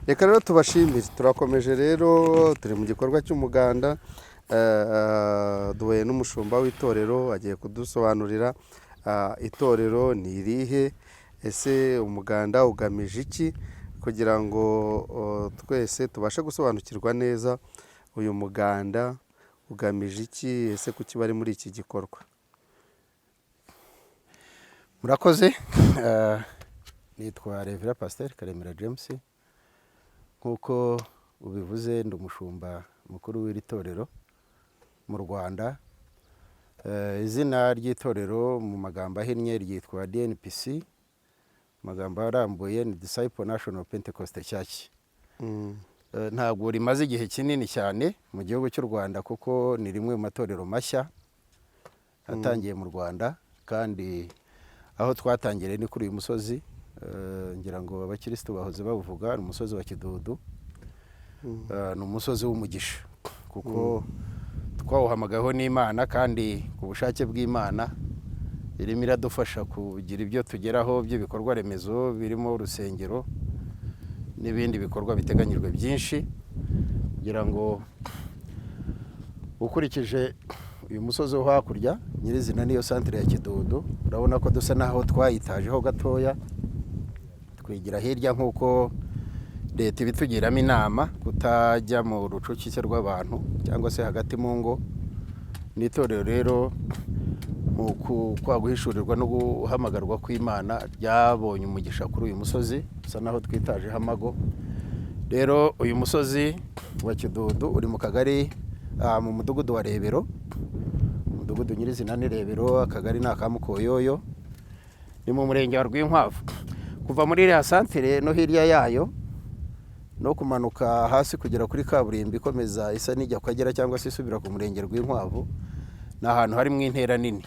reka rero tubashimire, turakomeje rero turi mu gikorwa cy'umuganda. Duhuye n'umushumba w'itorero agiye kudusobanurira itorero ni irihe, ese umuganda ugamije iki, kugira ngo twese tubashe gusobanukirwa neza uyu muganda ugamije iki, ese kuki bari muri iki gikorwa. Murakoze. Nitwa Rev Pasteur Karemera James, nk'uko ubivuze ndi umushumba mukuru w'iri torero mu Rwanda. Izina ry'itorero mu magambo ahinnye ryitwa DNPC, magambo arambuye ni Disciple National Pentecostal Church. Ntabwo rimaze igihe kinini cyane mu gihugu cy'u Rwanda, kuko ni rimwe mu matorero mashya atangiye mu Rwanda, kandi aho twatangiriye ni kuri uyu musozi. Ngira ngo abakristo bahoze bavuga ni umusozi wa Kidudu. Ni umusozi w'umugisha, kuko twawuhamagaho n'Imana, kandi ku bushake bw'Imana irimo iradufasha kugira ibyo tugeraho by'ibikorwa remezo birimo urusengero n'ibindi bikorwa biteganyijwe byinshi, kugira ngo ukurikije uyu musozi wo hakurya nyirizina niyo santere ya Kidudu, urabona ko dusa naho twayitajeho gatoya twigira hirya, nk'uko leta ibitugiramo inama kutajya mu rucucike rw'abantu cyangwa se hagati mu ngo. N'itorero rero mu kwaguhishurirwa no guhamagarwa kw'Imana ryabonye umugisha kuri uyu musozi, usa naho twitajeho amago. Rero uyu musozi wa Kidudu uri mu kagari mu mudugudu wa Rebero, umudugudu nyirizina ni Rebero, akagari ni aka Mukoyoyo, ni mu murenge wa Rwinkwavu. Kuva muri iriya santere no hirya yayo no kumanuka hasi kugera kuri kaburimbo ikomeza isa n'ijya kwagera cyangwa se isubira ku murenge Rwinkwavu, ni ahantu hari mu intera nini,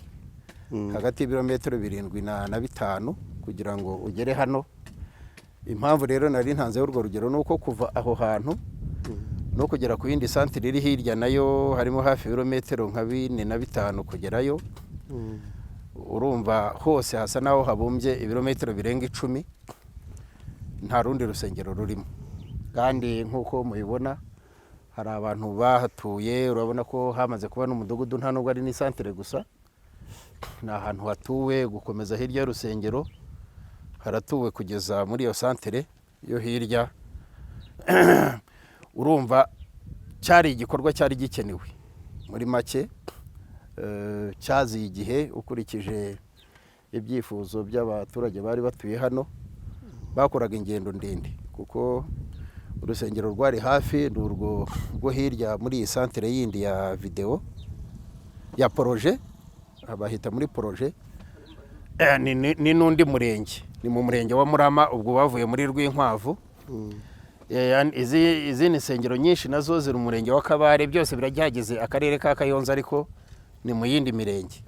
hagati y'ibirometero 7 na 5 kugira ngo ugere hano. Impamvu rero nari ntanzeho urwo rugero ni uko kuva aho hantu no kugera ku yindi santere iri hirya nayo harimo hafi ibirometero nka 4 na 5 kugerayo. Urumva hose hasa naho habumbye ibirometero birenga 10, nta rundi rusengero rurimo. Kandi nk'uko mubibona hari abantu bahatuye, urabona ko hamaze kuba n'umudugudu, nta nubwo ari ni santere gusa, ni ahantu hatuwe. Gukomeza hirya y'urusengero haratuwe kugeza muri iyo santere yo hirya. Urumva cyari igikorwa cyari gikenewe muri make, cyaziye igihe ukurikije ibyifuzo by'abaturage bari batuye hano. Bakoraga ingendo ndende, kuko urusengero rwari hafi n'urwo rwo hirya muri iyi santere yindi ya video ya projet, abahita muri projet. Ni n'undi murenge, ni mu murenge wa Murama, ubwo bavuye muri Rwinkwavu. Izindi nsengero nyinshi nazo ziri mu murenge wa Kabare, byose biragihageze akarere ka Kayonza, ariko ni mu yindi mirenge.